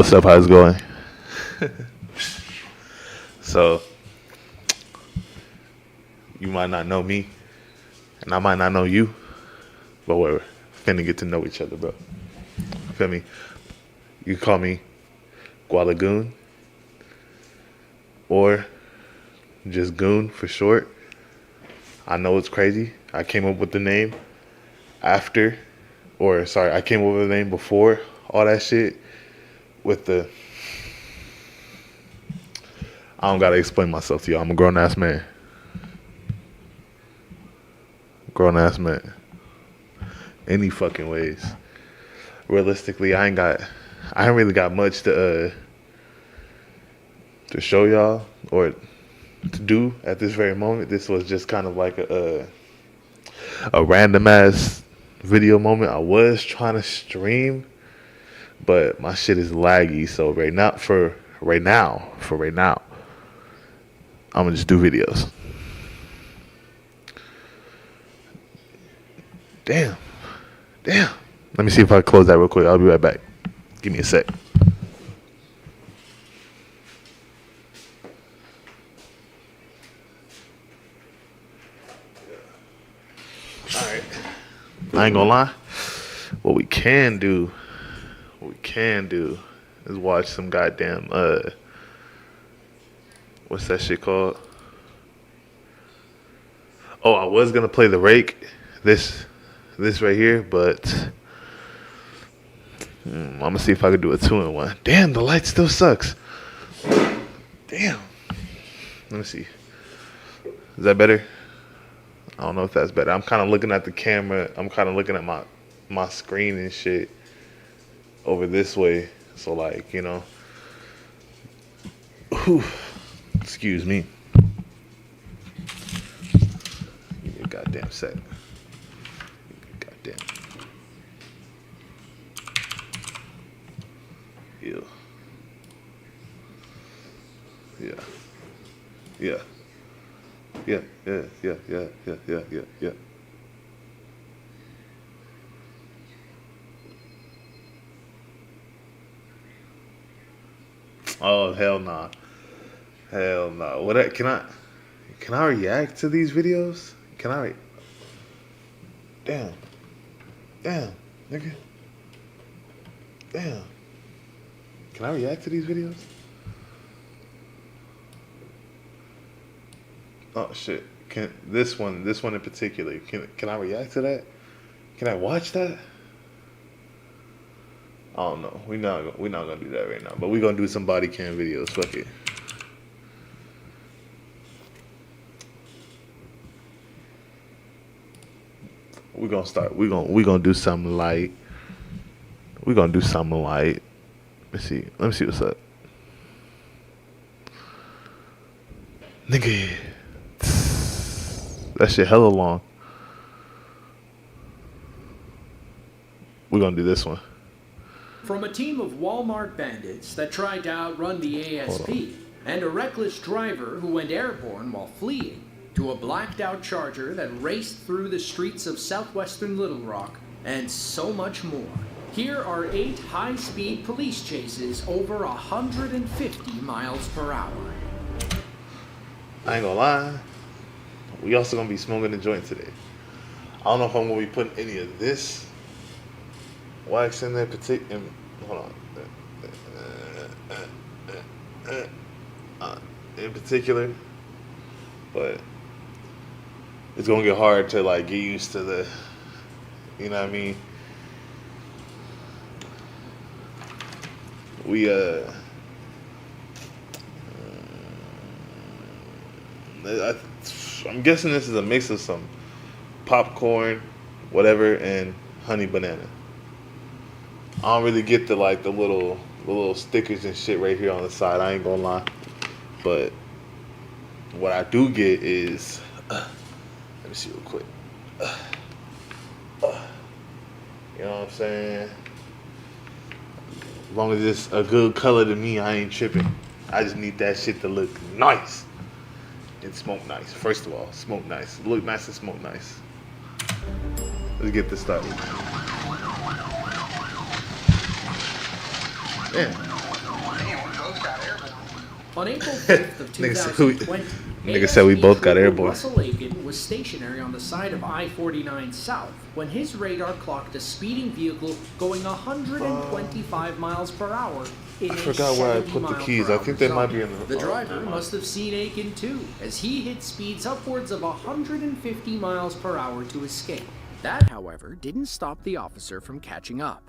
what's up? How's it going? So, you might not know me, and I might not know you, but we're finna get to know each other, bro. Feel me? You call me Gualagoon, or just Goon for short. I know it's crazy. I came up with the name after, or sorry, I came up with the name before all that shit with the. I don't gotta explain myself to y'all. I'm a grown ass man. Grown ass man. Any fucking ways. Realistically, I ain't really got much to show y'all or to do at this very moment. This was just kind of like a random ass video moment. I was trying to stream, but my shit is laggy. So right now, I'm gonna just do videos. Damn. Let me see if I can close that real quick. I'll be right back. Give me a sec. Alright. I ain't gonna lie. What we can do is watch some goddamn what's that shit called? Oh, I was gonna play the rake. This right here, but I'm gonna see if I can do a 2-in-1. Damn, the light still sucks. Damn. Let me see. Is that better? I don't know if that's better. I'm kind of looking at the camera. I'm kind of looking at my screen and shit over this way. So like, you know. Whew. Excuse me. Give me a goddamn sec. Goddamn. Yeah. Yeah. Oh hell nah. Hell nah. What can I react to these videos? Can I Damn, nigga. Damn. Can I react to these videos? Oh shit! Can this one in particular? Can I react to that? Can I watch that? I don't know. We're not gonna do that right now. But we're gonna do some body cam videos. Fuck it. We're gonna start. We're gonna do something light. We're gonna do something light. Let me see what's up. Nigga. That shit hella long. We're gonna do this one. From a team of Walmart bandits that tried to outrun the ASP, and a reckless driver who went airborne while fleeing, to a blacked out Charger that raced through the streets of southwestern Little Rock, and so much more. Here are 8 high-speed police chases over 150 miles per hour. I ain't gonna lie. We also gonna be smoking a joint today. I don't know if I'm gonna be putting any of this wax in there. Hold on. In particular, but it's gonna get hard to like get used to the, you know what I mean? I'm guessing this is a mix of some popcorn, whatever, and honey banana. I don't really get the little stickers and shit right here on the side. I ain't gonna lie, but what I do get is, let me see real quick. You know what I'm saying? As long as it's a good color to me, I ain't tripping. I just need that shit to look nice and smoke nice. First of all, smoke nice. Look nice and smoke nice. Let's get this started. Damn. On April 5th of Nigga said we- 2020, nigga said we both got trooper airborne. Russell Aiken was stationary on the side of I-49 South when his radar clocked a speeding vehicle going 125 miles per hour in I a forgot where I put the 70 keys. mile I per think they hour might zone. be in the. The driver must have seen Aiken too, as he hit speeds upwards of 150 miles per hour to escape. That, however, didn't stop the officer from catching up.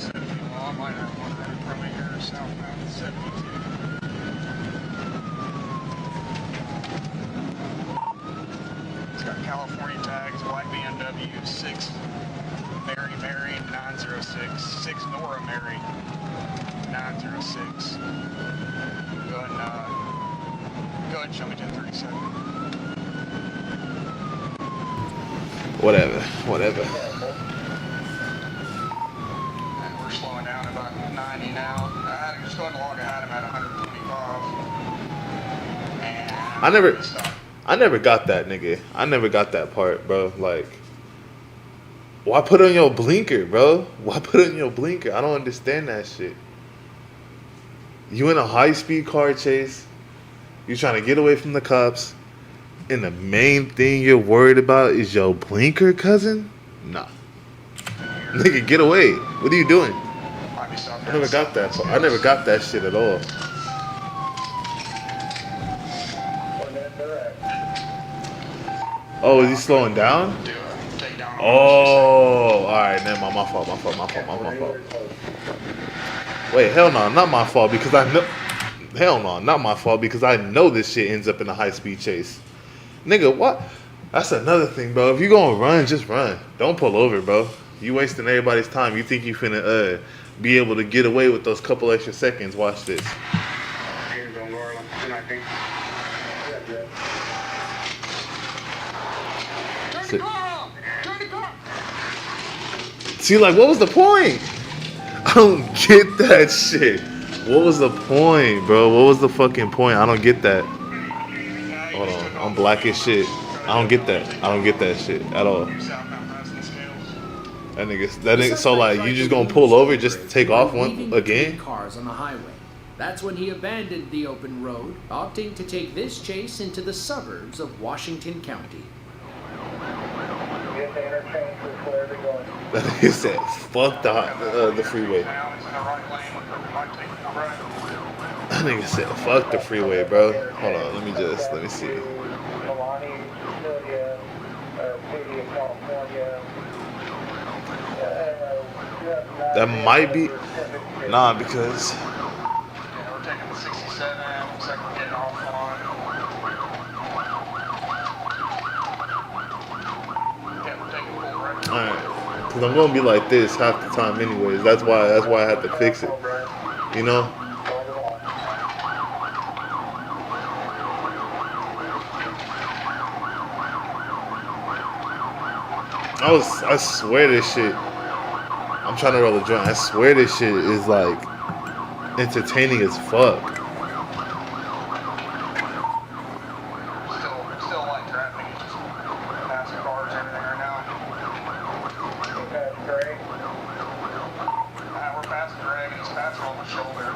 Well, I might have one right from here, southbound 72. It's got California tags, black BMW, 6 Mary Mary 906, 6 Nora Mary 906. Go ahead and show me 1037. Whatever. And we're slowing down to about 90 now. I had to just go ahead and log ahead. I'm at 125. And I never got that, nigga. I never got that part, bro. Like, why put on your blinker, bro? Why put on your blinker? I don't understand that shit. You in a high-speed car chase. You trying to get away from the cops. And the main thing you're worried about is your blinker, cousin? Nah. Nigga, get away. What are you doing? I never got that part. I never got that shit at all. Oh, is he slowing down? Oh, alright, never mind. My fault. Wait, hell no, not my fault because I know. Hell no, not my fault because I know this shit ends up in a high speed chase. Nigga, what? That's another thing, bro. If you gonna run, just run. Don't pull over, bro. You wasting everybody's time. You think you finna be able to get away with those couple extra seconds? Watch this. See, like, what was the point? I don't get that shit. What was the point, bro? What was the fucking point? I don't get that. Hold on, I'm black as shit. I don't get that. I don't get that shit at all. That nigga. So like, you just gonna pull over, just take off one again? Cars on the highway. That's when he abandoned the open road, opting to take this chase into the suburbs of Washington County. That nigga said, "Fuck the freeway." That nigga said, "Fuck the freeway, bro." Hold on, let me see. That might be, nah, because. We're taking the 67, looks like we're getting off on. Yeah, we're taking full right. Alright, because I'm gonna be like this half the time anyways. That's why I had to fix it. You know? I swear this shit. I'm trying to roll a joint. I swear this shit is like entertaining as fuck. Still light traffic. It's just passing cars and everything right now. We're passing Greg and he's passing on the shoulder.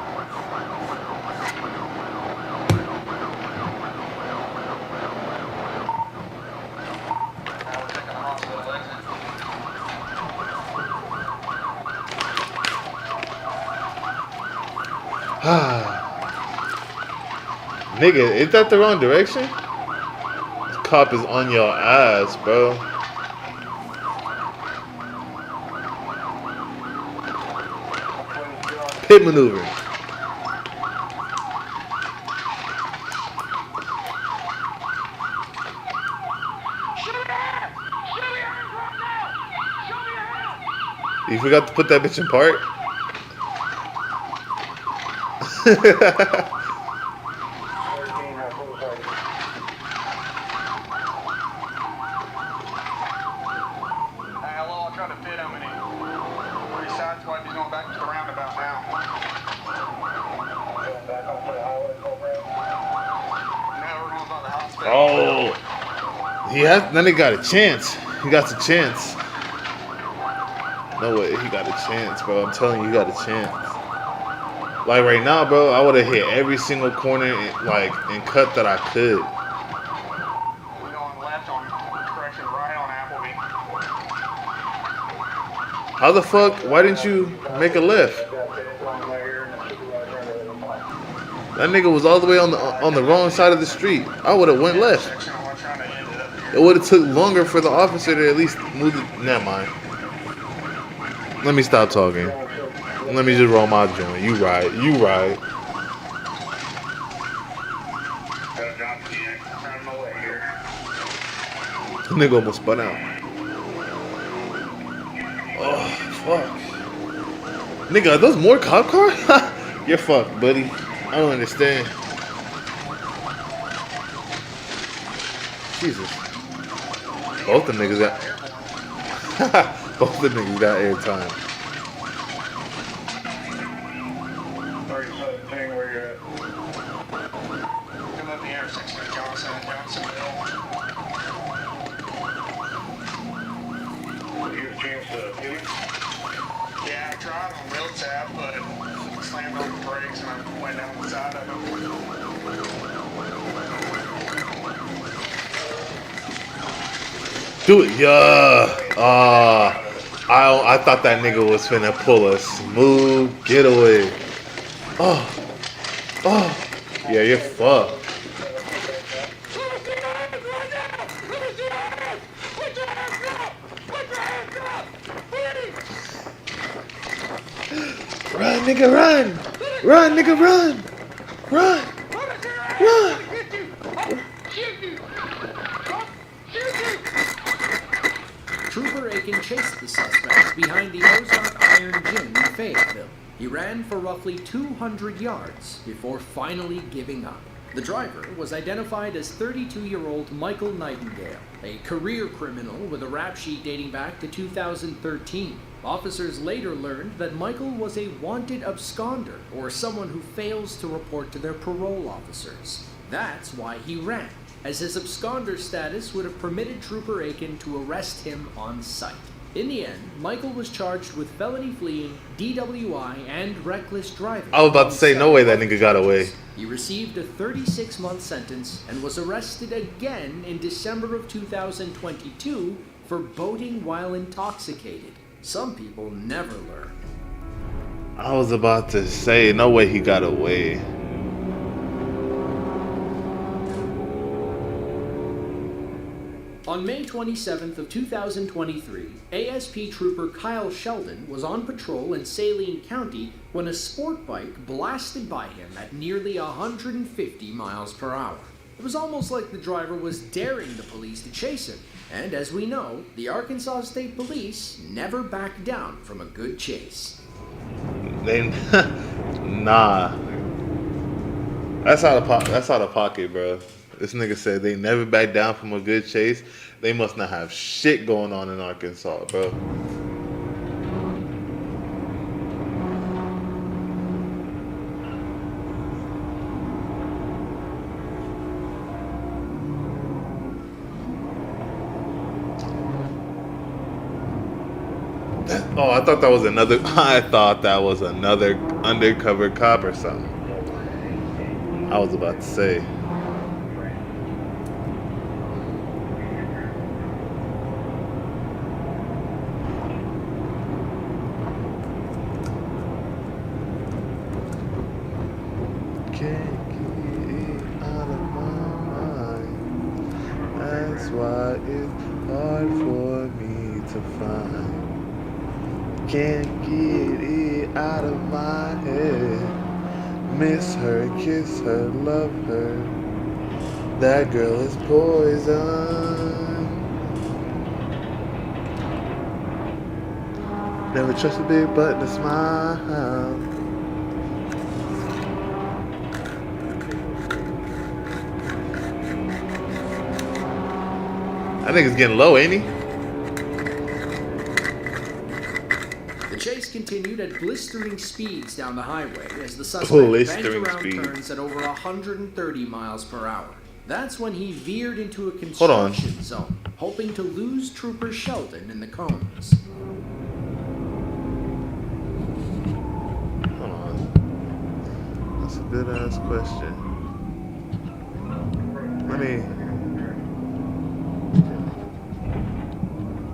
Now we're taking the hospital exit. Nigga, is that the wrong direction? This cop is on your ass, bro. Pit maneuver. You forgot to put that bitch in park? Hello, I'll try to fit him and he sideswiped. He's going back to the roundabout now. Now we're going by the hospital. Oh, then he got a chance. He got a chance. No way, he got a chance, bro. I'm telling you, he got a chance. Like right now, bro, I would have hit every single corner and cut that I could. We're going left on correction right on Appleby. How the fuck? Why didn't you make a left? That nigga was all the way on the wrong side of the street. I would have went left. Section I'm trying to end it up here. It would have took longer for the officer to at least move the... Never mind. Let me stop talking. Let me just roll my joint. You right. You right. Gotta drop the out of my way here. Nigga almost spun out. Oh, fuck. Nigga, are those more cop cars? You're fucked, buddy. I don't understand. Jesus. Both the niggas got... Both the niggas got airtime. Sorry, depending where you're at. Come up the intersection of Johnson and Johnsonville. Here's James Hill. Yeah, I tried on real tab, but it slammed on the brakes and I went down the side of it. Do it, yeah. I thought that nigga was finna pull a smooth getaway. Oh. Yeah, you're fucked. Run, nigga, run! Run, nigga, run! Run! Run! Trooper Aiken chased the suspects behind the Ozark Iron Gym in Fayetteville. He ran for roughly 200 yards before finally giving up. The driver was identified as 32-year-old Michael Nightingale, a career criminal with a rap sheet dating back to 2013. Officers later learned that Michael was a wanted absconder, or someone who fails to report to their parole officers. That's why he ran, as his absconder status would have permitted Trooper Aiken to arrest him on sight. In the end, Michael was charged with felony fleeing, DWI, and reckless driving. I was about to say, no way that nigga got away. He received a 36-month sentence and was arrested again in December of 2022 for boating while intoxicated. Some people never learn. I was about to say, no way he got away. On May 27th of 2023, ASP Trooper Kyle Sheldon was on patrol in Saline County when a sport bike blasted by him at nearly 150 miles per hour. It was almost like the driver was daring the police to chase him, and as we know, the Arkansas State Police never backed down from a good chase. Nah. That's out of pocket, bro. This nigga said they never back down from a good chase. They must not have shit going on in Arkansas, bro. Oh, I thought that was another. I thought that was another undercover cop or something. I was about to say. Can't get it out of my mind. That's why it's hard for me to find. Can't get it out of my head. Miss her, kiss her, love her. That girl is poison. Never trust a big button to smile. That nigga's getting low, ain't he? The chase continued at blistering speeds down the highway as the suspect banked Blistering around speed. turns at over 130 miles per hour. That's when he veered into a Hold on. construction zone, hoping to lose Trooper Sheldon in the cones. Hold on. good ass question. Let me.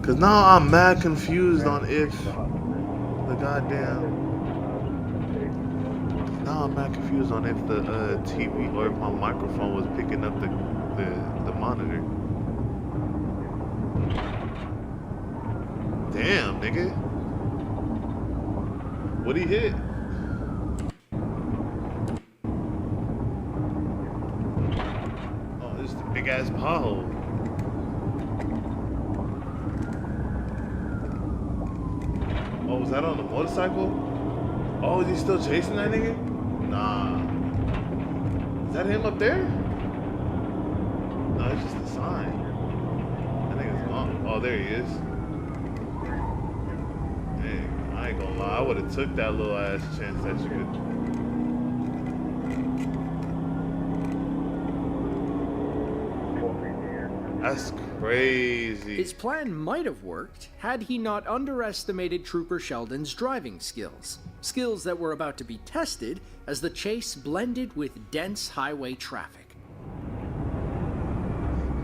Cause now I'm mad confused on if the goddamn. Now I'm mad confused on if the TV or if my microphone was picking up the monitor. Damn, nigga. What'd he hit? Oh, this is the big ass pothole. Oh, was that on the motorcycle? Oh, is he still chasing that nigga? Nah. Is that him up there? No, it's just a sign. That nigga's on. Oh, there he is. Dang, I ain't gonna lie. I would have took that little ass chance that you could. That's crazy. His plan might have worked had he not underestimated Trooper Sheldon's driving skills. Skills that were about to be tested as the chase blended with dense highway traffic.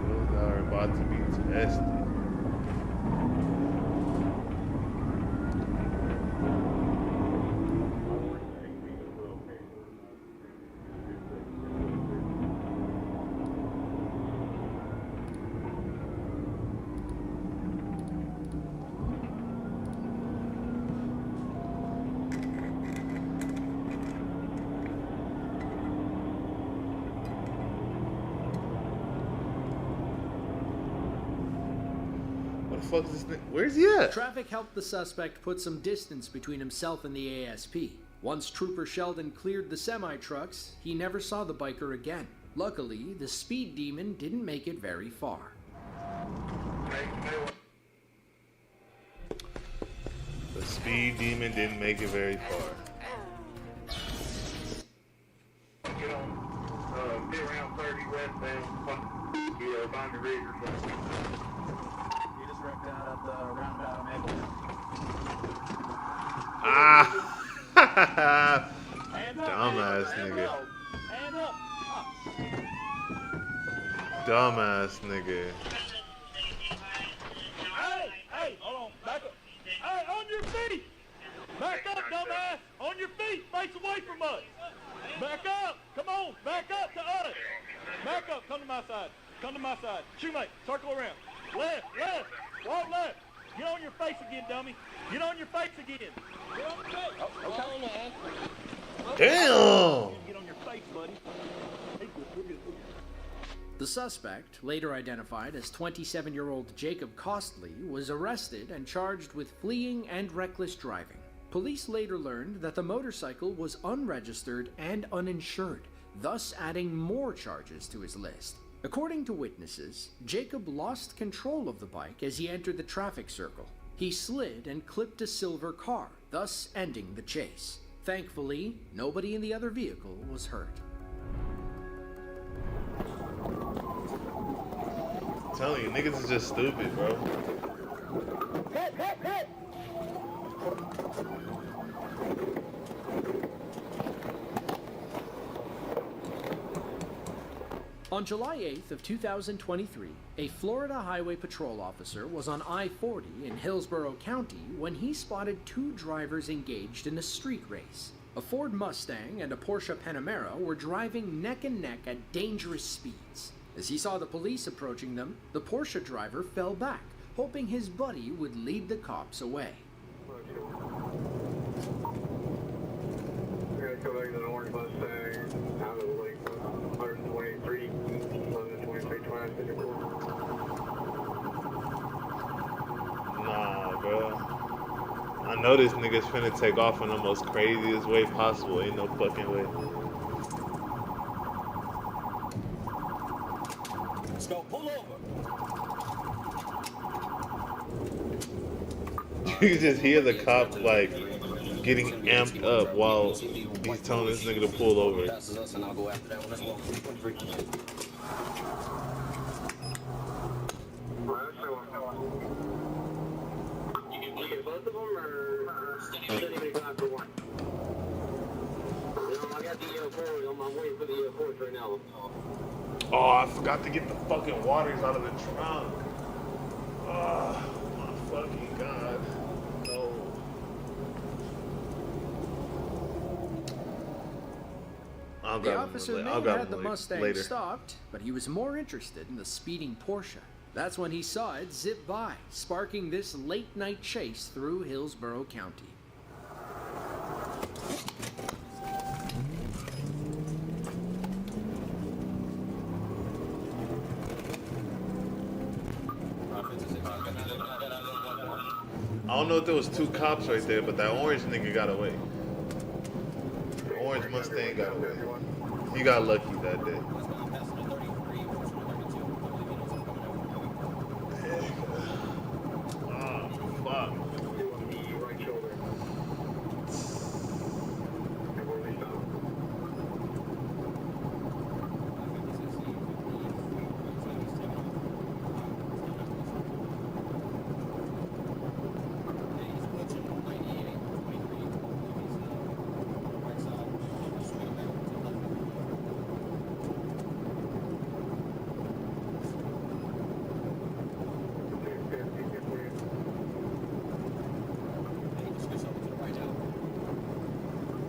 Skills that are about to be tested. What the fuck is this thing? Where's he at? Traffic helped the suspect put some distance between himself and the ASP. Once Trooper Sheldon cleared the semi-trucks, he never saw the biker again. Luckily, the speed demon didn't make it very far. The speed demon didn't make it very far. Get on, be around 30 westbound, Boundary Ridge or something. You just wrecked out at the roundabout Maple. Ah! Hands up, Dumbass hands nigga. up, hands up. Dumbass nigga. Hey, hold on, back up. Hey, on your feet. Back up, dumbass. On your feet, face away from us. Back up, come on, back up to us. Back up, come to my side. Come to my side. Shoemate, circle around. Left, walk left. Get on your face again, dummy. Get on your face again. Get on your face. Oh, okay. Damn! Get on your face, buddy. Hey, we're good. The suspect, later identified as 27-year-old Jacob Costley, was arrested and charged with fleeing and reckless driving. Police later learned that the motorcycle was unregistered and uninsured, thus adding more charges to his list. According to witnesses, Jacob lost control of the bike as he entered the traffic circle. He slid and clipped a silver car, thus ending the chase. Thankfully, nobody in the other vehicle was hurt. I'm telling you, niggas is just stupid, bro. Hit! On July 8th of 2023, a Florida Highway Patrol officer was on I-40 in Hillsborough County when he spotted two drivers engaged in a street race. A Ford Mustang and a Porsche Panamera were driving neck and neck at dangerous speeds. As he saw the police approaching them, the Porsche driver fell back, hoping his buddy would lead the cops away. We're gonna go back to the orange Mustang, out of the lake, 123, 123, 24. Nah, bro. I know this nigga's finna take off in the most craziest way possible. Ain't no fucking way. Let's go, pull over. You can just hear the cop like getting amped up while he's telling this nigga to pull over. Passes us and I'll go after that one. Let's walk 323. You get both of them, or didn't even go after one? I got the 4 forgot to get the fucking waters out of the trunk. Oh my fucking god. No. The officer may have had the Mustang later. stopped, but he was more interested in the speeding Porsche. That's when he saw it zip by, sparking this late-night chase through Hillsborough County. I don't know if there was two cops right there, but that orange nigga got away. The orange Mustang got away. He got lucky that day. Oh, fuck.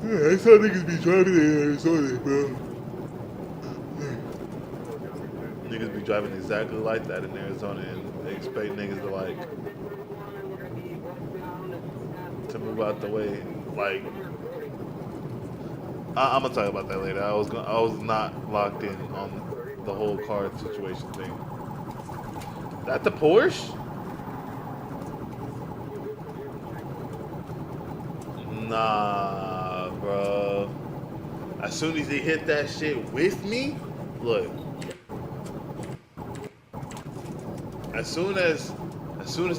Yeah, I saw niggas be driving in Arizona, bro. Niggas be driving exactly like that in Arizona, and they expect niggas to like to move out the way. Like, I'm gonna talk about that later. I was not locked in on the whole car situation thing. That the Porsche? Nah, bro. As soon as he hit that shit with me, look. As soon as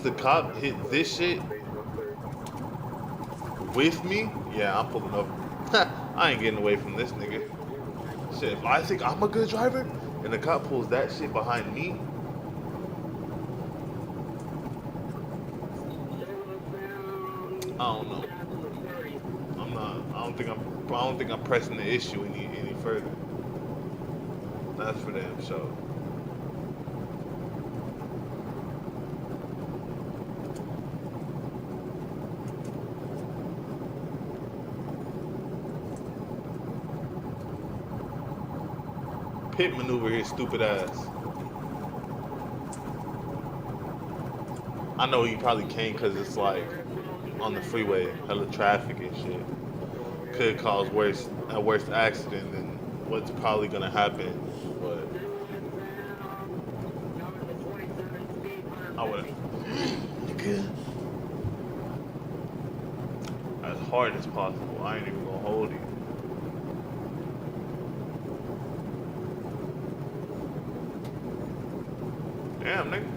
the cop hit this shit with me, yeah, I'm pulling over. I ain't getting away from this nigga. Shit, if I think I'm a good driver and the cop pulls that shit behind me, I don't know. I don't think I'm pressing the issue any further. That's for damn sure. Pit maneuver his stupid ass. I know he probably came because it's like on the freeway, hella traffic and shit. Could cause a worse accident than what's probably gonna happen, but I would as hard as possible. I ain't even gonna hold you. Damn, nigga.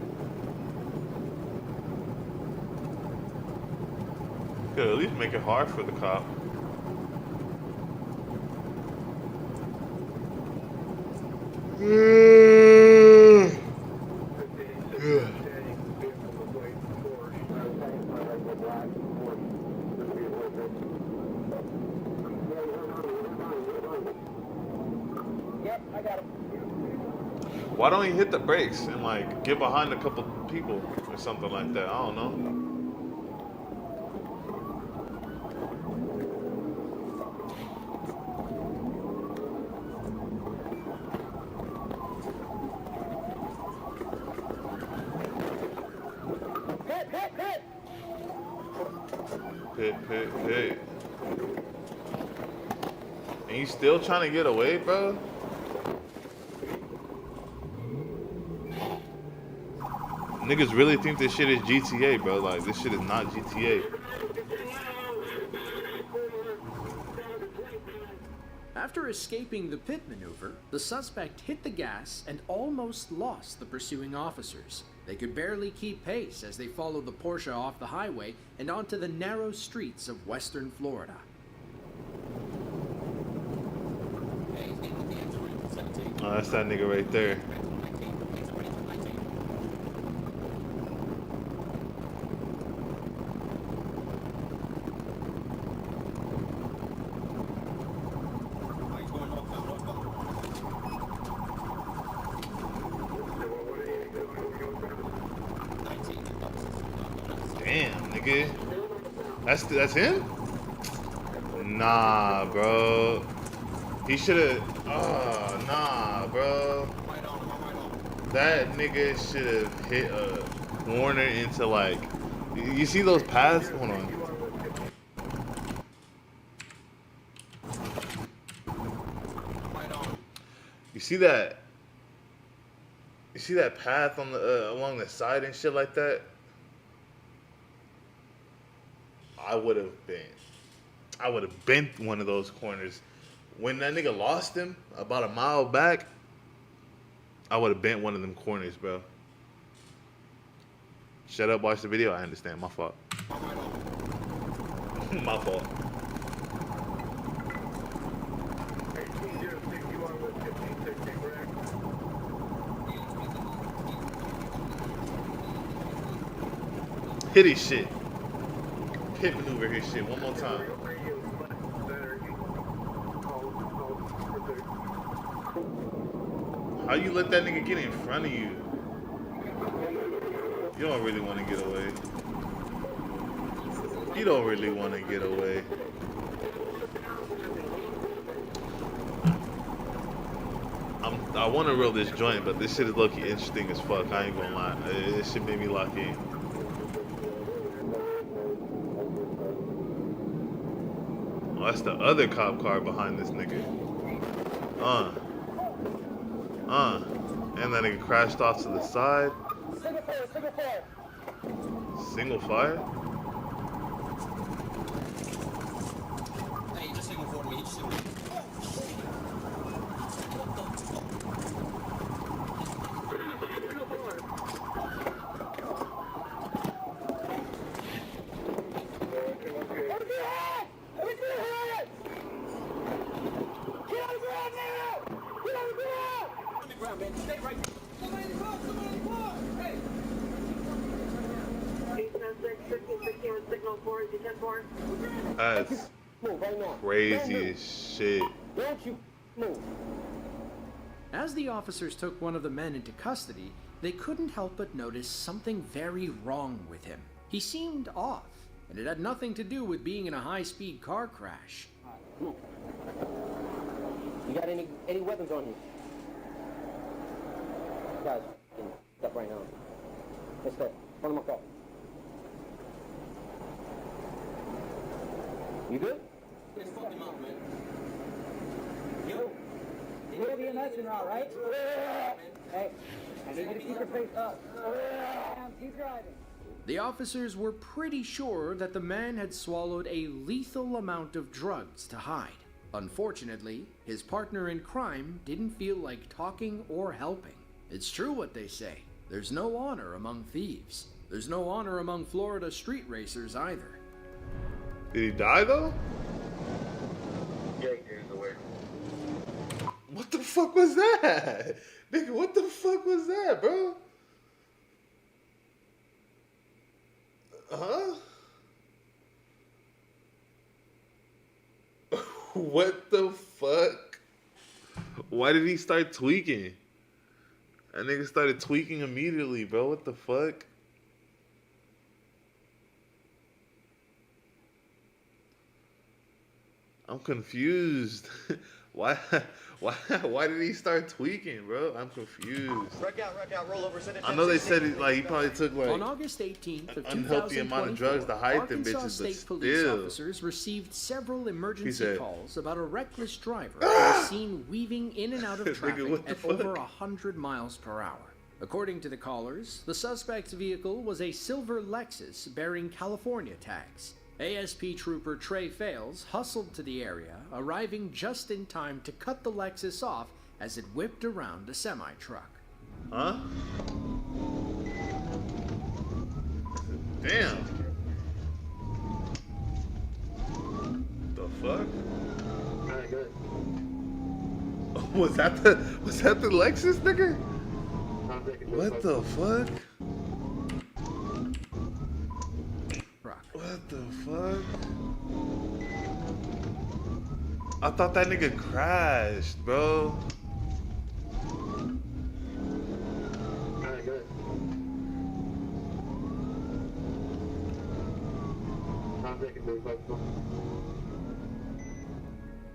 Could at least make it hard for the cop. Why don't he hit the brakes and like get behind a couple people or something like that? I don't know. Hit. And you still trying to get away, bro? Niggas really think this shit is GTA, bro. Like, this shit is not GTA. After escaping the pit maneuver, the suspect hit the gas and almost lost the pursuing officers. They could barely keep pace as they followed the Porsche off the highway and onto the narrow streets of western Florida. Oh, that's that nigga right there. Damn, nigga. That's him? Nah, bro. He should've. Oh, nah, bro. That nigga should've hit a corner into like. You see those paths? Hold on. You see that? You see that path on the along the side and shit like that? I would have bent one of those corners. When that nigga lost him about a mile back, I would have bent one of them corners, bro. Shut up, watch the video. I understand. My fault. My fault. Hit his shit. Pit maneuver his shit one more time. How you let that nigga get in front of you? You don't really want to get away. You don't really want to get away. I want to roll this joint, but this shit is low-key interesting as fuck. I ain't gonna lie. This shit made me lock in. Oh, that's the other cop car behind this nigga. And that nigga crashed off to the side. Single fire? Hey, just signal for me. Just signal. Stay right there. Somebody in the car! Somebody in the car! Hey! 876-1516 signal 4, is he 10-4? That's Move right now. crazy as shit. Don't you move. As the officers took one of the men into custody, they couldn't help but notice something very wrong with him. He seemed off, and it had nothing to do with being in a high-speed car crash. Come on. You got any weapons on you? Guys, step right now. Let's step. Front of my car. You good? Let's fuck him up, man. Yo. You're the election route, right? Hey, I need you to keep your face up. Keep driving. The officers were pretty sure that the man had swallowed a lethal amount of drugs to hide. Unfortunately, his partner in crime didn't feel like talking or helping. It's true what they say. There's no honor among thieves. There's no honor among Florida street racers either. Did he die though? Yeah, he's away. What the fuck was that? Nigga, what the fuck was that, bro? Huh? What the fuck? Why did he start tweaking? That nigga started tweaking immediately, bro. What the fuck? I'm confused. Why did he start tweaking, bro? I'm confused. Wreck out, roll over, send it. I know they said it, like he probably took like On August 18th of unhealthy amount of 2024, drugs to hide them Arkansas bitches, but State police still. officers received several emergency said, calls about a reckless driver who was seen weaving in and out of Nigga, traffic what the at fuck? over 100 miles per hour. According to the callers, the suspect's vehicle was a silver Lexus bearing California tags. ASP Trooper Trey Fales hustled to the area, arriving just in time to cut the Lexus off as it whipped around a semi-truck. Huh? Damn. The fuck? Alright, good. Was that the Lexus, nigga? What the fuck? What the fuck? I thought that nigga crashed, bro. Alright, good.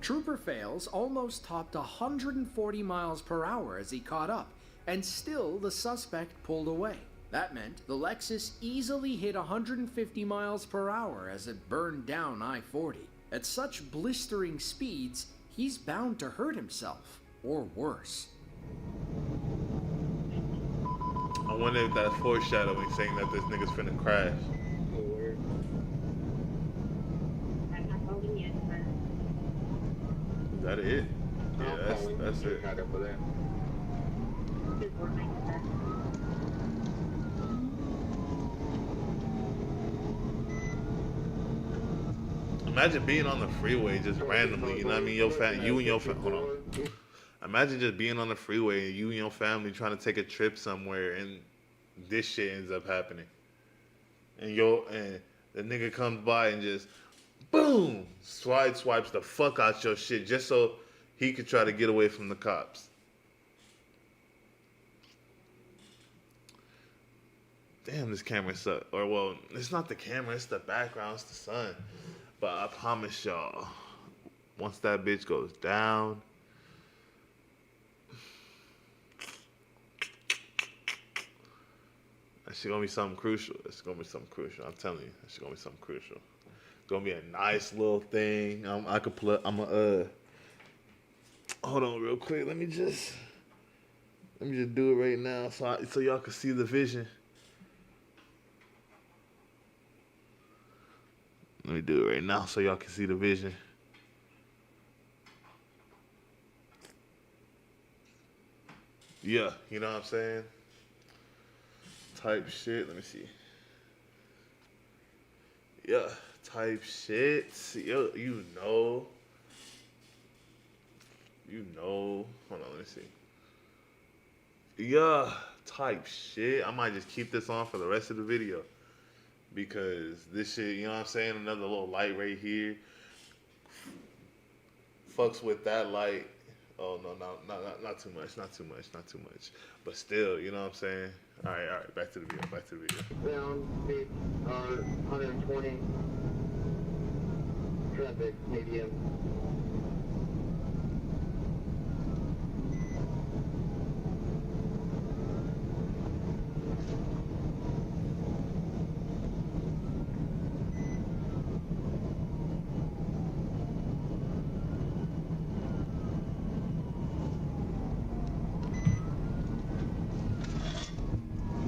Trooper Fails almost topped 140 miles per hour as he caught up, and still the suspect pulled away. That meant the Lexus easily hit 150 miles per hour as it burned down I-40. At such blistering speeds, he's bound to hurt himself, or worse. I wonder if that's foreshadowing, saying that this nigga's finna crash. Is that it? Yeah, that's it. Imagine being on the freeway just randomly, you know what I mean? You and your family, hold on. Imagine just being on the freeway and you and your family trying to take a trip somewhere and this shit ends up happening. And the nigga comes by and just, boom, swipes the fuck out your shit just so he could try to get away from the cops. Damn, this camera sucks. Or, well, it's not the camera, it's the background, it's the sun. But I promise y'all, once that bitch goes down, that shit gonna be something crucial. It's gonna be something crucial. I'm telling you, that shit gonna be something crucial. It's gonna be a nice little thing. I could play. Hold on real quick. Let me just do it right now so y'all can see the vision. Let me do it right now so y'all can see the vision. Yeah, you know what I'm saying? Type shit. Let me see. Yeah, type shit. Yo, you know. Hold on, let me see. Yeah, type shit. I might just keep this on for the rest of the video. Because this shit, you know what I'm saying? Another little light right here. Fucks with that light. Oh, no, not too much. But still, you know what I'm saying? All right, back to the video. Down, speed, 120. Traffic, medium.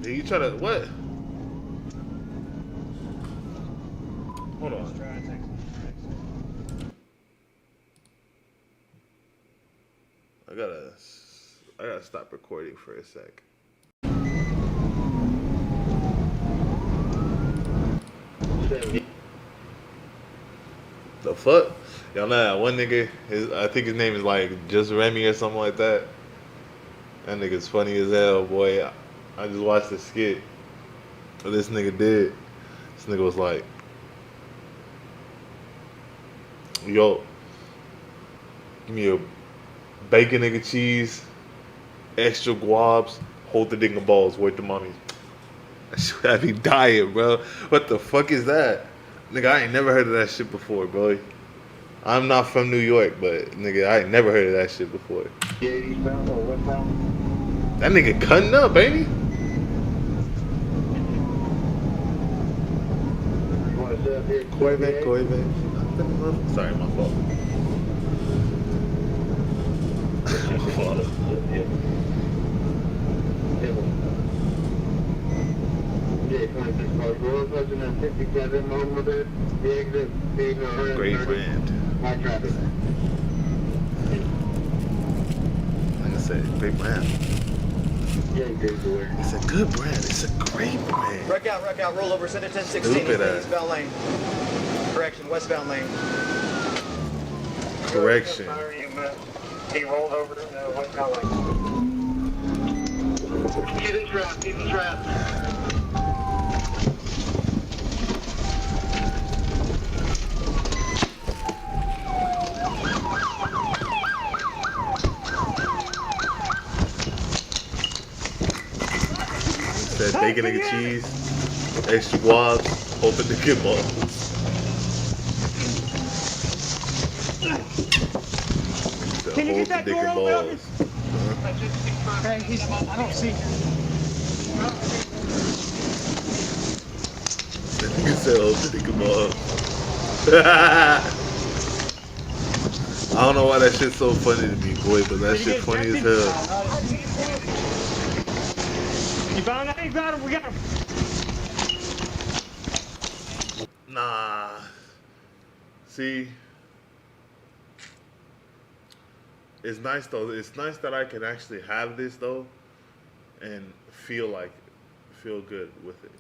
Did you try to, what? Hold on. I gotta stop recording for a sec. The fuck? Y'all know that one nigga, I think his name is like Just Remy or something like that. That nigga's funny as hell, boy. I just watched the skit what this nigga did. This nigga was like, yo, give me a bacon, nigga, cheese, extra guabs, hold the nigga balls, wait the mommy. That shit had me dying, bro. What the fuck is that? Nigga, I ain't never heard of that shit before, bro. I'm not from New York, but nigga, I ain't never heard of that shit before. That nigga cutting up, ain't he? Corvette. Sorry, my fault. My fault. Great brand. Like I said, great brand. It's a good brand. It's a great brand. Wreck out, roll over, send it 1016, eastbound lane. Correction, westbound lane. Correction. He rolled over to the westbound lane. He's in trap. Said bacon, nigga, cheese, extra guavs, open the kid balls. hold the dick and balls. Hey, I don't see him. Nigga said hold the dick and balls. I don't know why that shit's so funny to me, boy, but that shit funny as hell. You found that? You got him. We got him. Nah. See, it's nice though. It's nice that I can actually have this though, and feel good with it.